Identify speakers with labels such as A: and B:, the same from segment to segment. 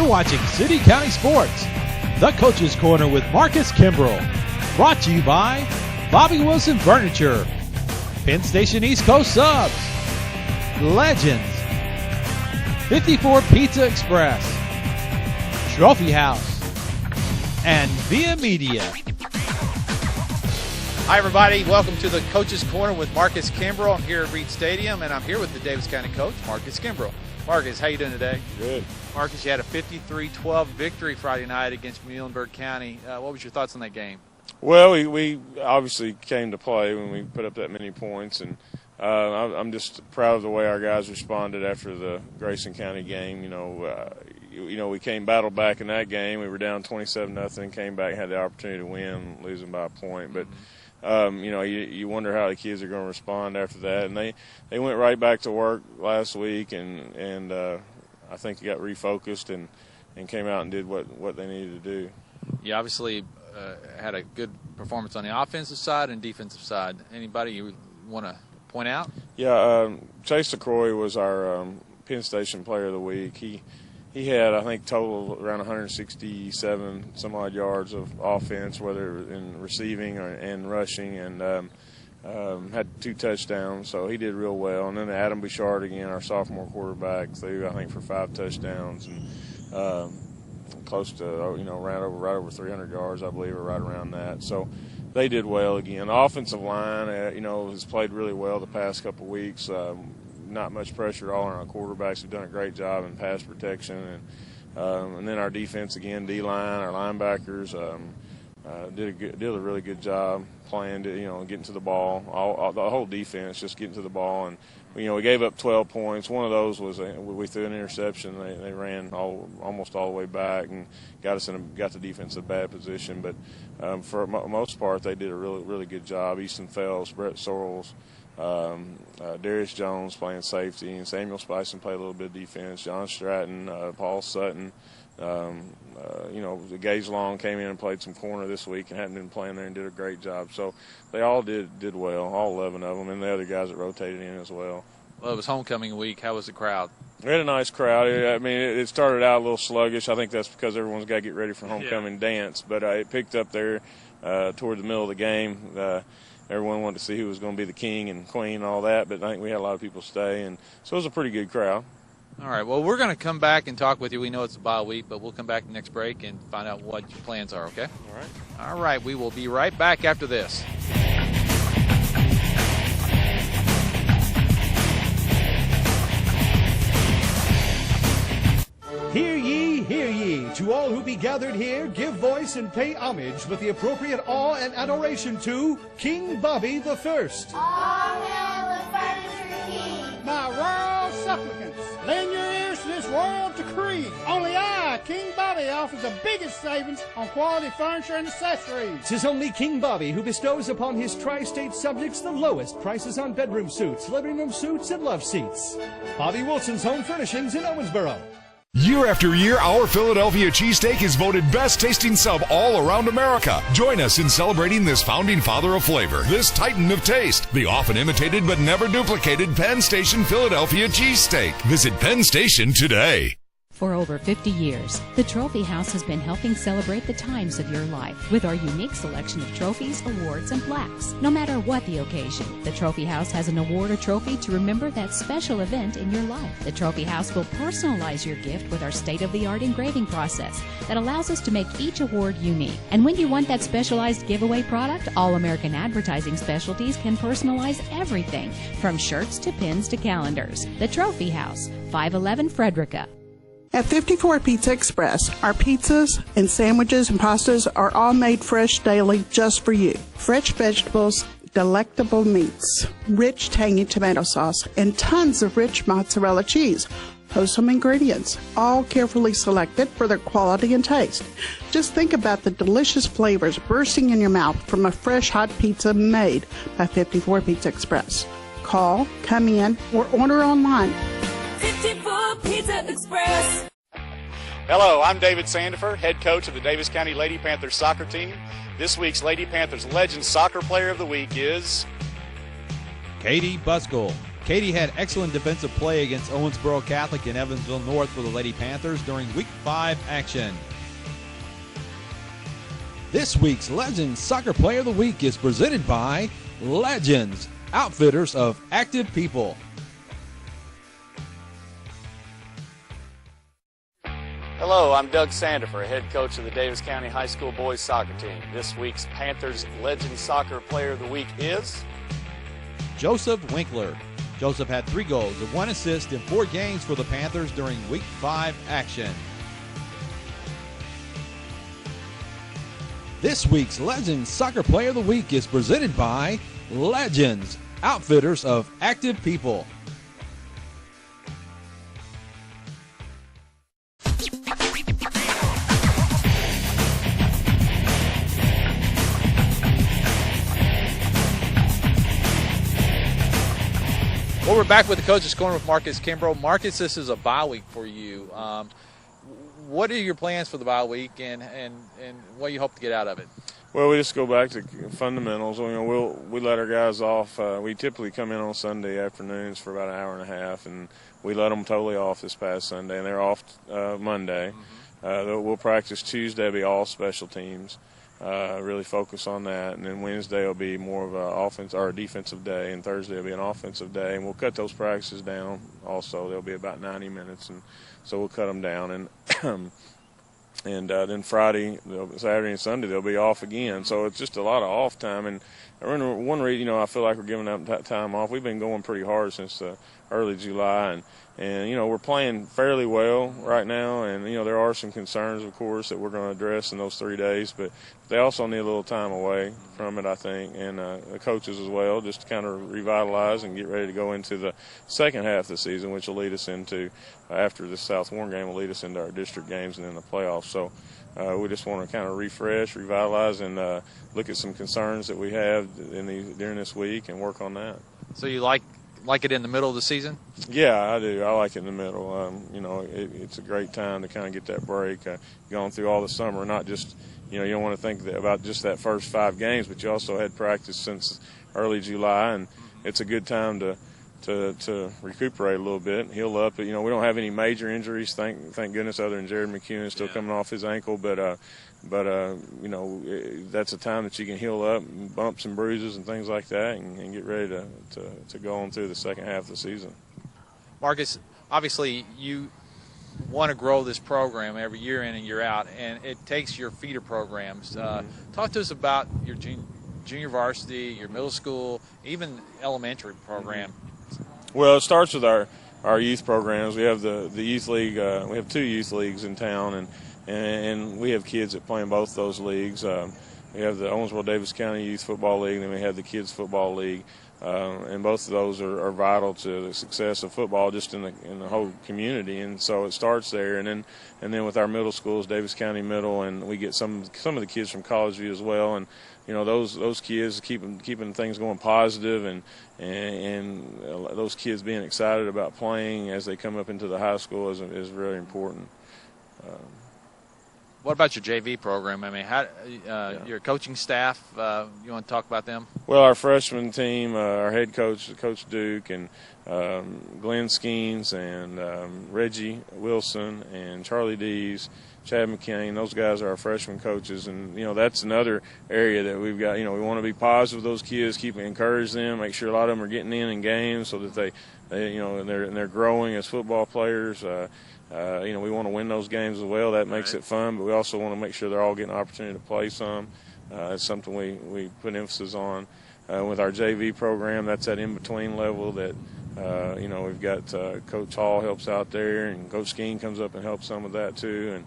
A: You're watching City County Sports, the Coach's Corner with Marcus Kimbrell. Brought to you by Bobby Wilson Furniture, Penn Station East Coast Subs, Legends, 54 Pizza Express, Trophy House, and Via Media.
B: Hi, everybody. Welcome to the Coach's Corner with Marcus Kimbrell. I'm here at Reed Stadium, and I'm here with the Daviess County coach, Marcus Kimbrell. Marcus, how you doing today?
C: Good.
B: Marcus, you had a 53-12 victory Friday night against Muhlenberg County. What was your thoughts on that game?
C: Well, we obviously came to play when we put up that many points, and I'm just proud of the way our guys responded after the Grayson County game. We battled back in that game. We were down 27-0, came back, had the opportunity to win, losing by a point, but. You wonder how the kids are going to respond after that. And they went right back to work last week, and I think they got refocused and came out and did what they needed to do.
B: You obviously had a good performance on the offensive side and defensive side. Anybody you want to point out? Yeah,
C: Chase LaCroix was our Penn Station Player of the Week. He had, I think, total around 167 some odd yards of offense, whether in receiving and rushing, and had 2 touchdowns, so he did real well. And then Adam Bouchard again, our sophomore quarterback, threw, I think, for 5 touchdowns and close to, right over 300 yards, I believe, or right around that. So they did well again. The offensive line, has played really well the past couple of weeks. Not much pressure at all on our quarterbacks. Have done a great job in pass protection, and then our defense again, D-line, our linebackers did a really good job playing, getting to the ball. The whole defense just getting to the ball, and we gave up 12 points. One of those was we threw an interception. They ran almost all the way back and got the defense in a bad position. But for most part, they did a really good job. Easton Fells, Brett Sorrells. Darius Jones playing safety, and Samuel Spison played a little bit of defense. John Stratton, Paul Sutton, Gage Long came in and played some corner this week and hadn't been playing there and did a great job. So they all did well, all 11 of them, and the other guys that rotated in as well.
B: Well, it was homecoming week. How was the crowd?
C: We had a nice crowd. It started out a little sluggish. I think that's because everyone's got to get ready for homecoming dance, but it picked up there toward the middle of the game. Everyone wanted to see who was going to be the king and queen and all that, but I think we had a lot of people stay, and so it was a pretty good crowd.
B: All right, well, we're going to come back and talk with you. We know it's a bye week, but we'll come back next break and find out what your plans are, okay?
C: All right.
B: All right, we will be right back after this.
D: Hear ye, to all who be gathered here, give voice and pay homage with the appropriate awe and adoration to King Bobby the First.
E: All hail the Furniture King.
F: My royal supplicants, lend your ears to this royal decree. Only I, King Bobby, offers the biggest savings on quality furniture and accessories.
D: 'Tis only King Bobby who bestows upon his tri-state subjects the lowest prices on bedroom suits, living room suits, and love seats. Bobby Wilson's Home Furnishings in Owensboro.
G: Year after year, our Philadelphia cheesesteak is voted best tasting sub all around America. Join us in celebrating this founding father of flavor, this titan of taste, the often imitated but never duplicated Penn Station Philadelphia cheesesteak. Visit Penn Station today.
H: For over 50 years, the Trophy House has been helping celebrate the times of your life with our unique selection of trophies, awards, and plaques. No matter what the occasion, the Trophy House has an award or trophy to remember that special event in your life. The Trophy House will personalize your gift with our state-of-the-art engraving process that allows us to make each award unique. And when you want that specialized giveaway product, All American Advertising Specialties can personalize everything from shirts to pins to calendars. The Trophy House, 511 Frederica.
I: At 54 Pizza Express, our pizzas and sandwiches and pastas are all made fresh daily just for you. Fresh vegetables, delectable meats, rich tangy tomato sauce, and tons of rich mozzarella cheese. Wholesome ingredients, all carefully selected for their quality and taste. Just think about the delicious flavors bursting in your mouth from a fresh hot pizza made by 54 Pizza Express. Call, come in, or order online.
E: 54 Pizza Express.
J: Hello, I'm David Sandifer, head coach of the Daviess County Lady Panthers soccer team. This week's Lady Panthers Legend Soccer Player of the Week is
A: Katie Buskell. Katie had excellent defensive play against Owensboro Catholic and Evansville North for the Lady Panthers during Week 5 action. This week's Legends Soccer Player of the Week is presented by Legends, outfitters of active people.
J: Hello, I'm Doug Sandifer, head coach of the Daviess County High School boys soccer team. This week's Panthers Legend Soccer Player of the Week is
A: Joseph Winkler. Joseph had 3 goals and 1 assist in 4 games for the Panthers during Week 5 action. This week's Legends Soccer Player of the Week is presented by Legends, outfitters of active people.
B: Well, we're back with the Coach's Corner with Marcus Kimbrell. Marcus, this is a bye week for you. What are your plans for the bye week, and what do you hope to get out of it?
C: Well, we just go back to fundamentals. We let our guys off. We typically come in on Sunday afternoons for about an hour and a half, and we let them totally off this past Sunday, and they're off Monday. We'll practice Tuesday. It'll be all special teams. Really focus on that, and then Wednesday will be more of an offense or a defensive day, and Thursday will be an offensive day, and we'll cut those practices down. Also, they'll be about 90 minutes, and so we'll cut them down, and then Friday, Saturday, and Sunday they'll be off again. So it's just a lot of off time, and one reason I feel like we're giving up that time off. We've been going pretty hard since early July, and we're playing fairly well right now, and there are some concerns, of course, that we're going to address in those 3 days, but they also need a little time away from it, I think, and the coaches as well, just to kind of revitalize and get ready to go into the second half of the season, which will lead us into, after the South Warren game, will lead us into our district games and then the playoffs. So we just want to kind of refresh, revitalize, and look at some concerns that we have during this week and work on that.
B: So you like it in the middle of the season?
C: Yeah, I do. I like it in the middle. It's a great time to kind of get that break, going through all the summer, not just, you don't want to think about just that first 5 games, but you also had practice since early July, and it's a good time to recuperate a little bit, heal up. We don't have any major injuries, thank goodness, other than Jared McEwen still coming off his ankle, but that's a time that you can heal up, bumps and bruises and things like that, and get ready to go on through the second half of the season.
B: Marcus, obviously you want to grow this program every year in and year out, and it takes your feeder programs. Talk to us about your junior varsity, your middle school, even elementary program.
C: Well, it starts with our youth programs. We have the youth league. We have 2 youth leagues in town, and we have kids that play in both those leagues. We have the Owensboro-Daviess County Youth Football League, and then we have the Kids Football League. And both of those are vital to the success of football just in the whole community, and so it starts there, and then with our middle schools, Daviess County Middle, and we get some of the kids from College View as well, and those kids keeping things going positive, and those kids being excited about playing as they come up into the high school is really important.
B: What about your JV program? I mean, your coaching staff, you want to talk about them?
C: Well, our freshman team, our head coach, Coach Duke, and Glenn Skeens, and Reggie Wilson, and Charlie Dees, Chad McCain, those guys are our freshman coaches, and that's another area that we've got. We want to be positive with those kids, encourage them, make sure a lot of them are getting in games so that they and they're growing as football players. We want to win those games as well. That makes it fun, but we also want to make sure they're all getting an opportunity to play some. It's something we put emphasis on. With our JV program, that's that in-between level that, we've got Coach Hall helps out there, and Coach Skeen comes up and helps some of that too.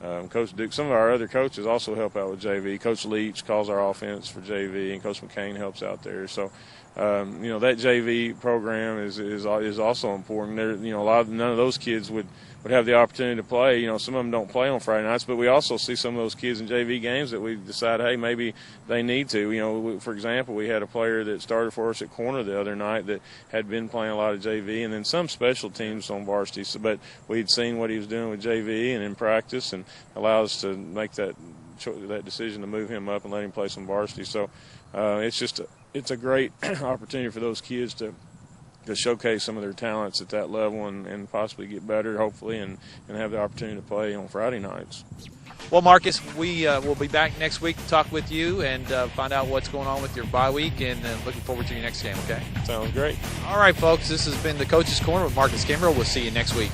C: And Coach Duke, some of our other coaches also help out with JV. Coach Leach calls our offense for JV, and Coach McCain helps out there. So, that JV program is also important. None of those kids would have the opportunity to play. Some of them don't play on Friday nights, but we also see some of those kids in JV games that we decide, hey, maybe they need to. For example, we had a player that started for us at corner the other night that had been playing a lot of JV, and then some special teams on varsity. So, but we'd seen what he was doing with JV and in practice, and allowed us to make that decision to move him up and let him play some varsity. So it's a great opportunity for those kids to to showcase some of their talents at that level and possibly get better, hopefully, and have the opportunity to play on Friday nights.
B: Well, Marcus, we will be back next week to talk with you and find out what's going on with your bye week, and looking forward to your next game, okay?
C: Sounds great.
B: All right, folks, this has been the Coach's Corner with Marcus Kimbrell. We'll see you next week.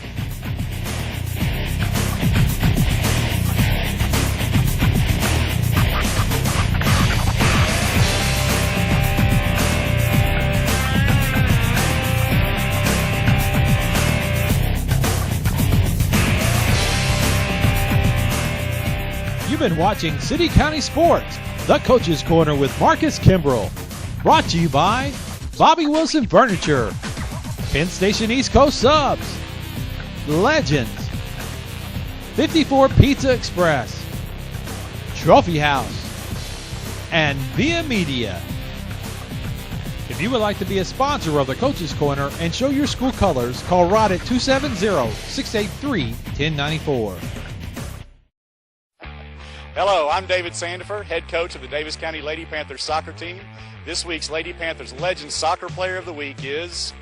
A: You've been watching City County Sports, the Coach's Corner with Marcus Kimbrell. Brought to you by Bobby Wilson Furniture, Penn Station East Coast Subs, Legends, 54 Pizza Express, Trophy House, and Via Media. If you would like to be a sponsor of the Coach's Corner and show your school colors, call Rod at 270-683-1094.
J: Hello, I'm David Sandifer, head coach of the Daviess County Lady Panthers soccer team. This week's Lady Panthers Legend Soccer Player of the Week is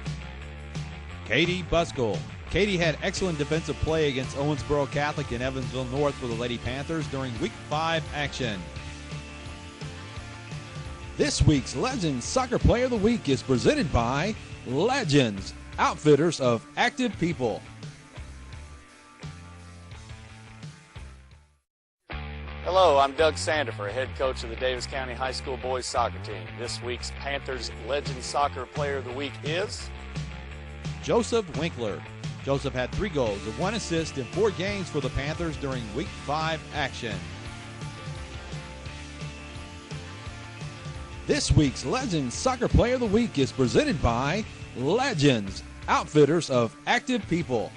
A: Katie Buskell. Katie had excellent defensive play against Owensboro Catholic and Evansville North for the Lady Panthers during Week 5 action. This week's Legends Soccer Player of the Week is presented by Legends, outfitters of active people.
J: Hello, I'm Doug Sandifer, head coach of the Daviess County High School boys soccer team. This week's Panthers Legend Soccer Player of the Week is
A: Joseph Winkler. Joseph had 3 goals and 1 assist in 4 games for the Panthers during Week 5 action. This week's Legends Soccer Player of the Week is presented by Legends, outfitters of active people.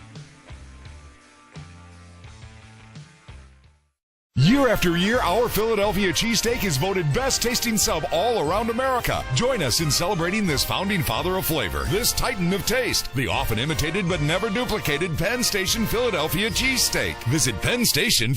G: Year after year, our Philadelphia cheesesteak is voted best tasting sub all around America. Join us in celebrating this founding father of flavor, this titan of taste, the often imitated but never duplicated Penn Station Philadelphia cheesesteak. Visit Penn Station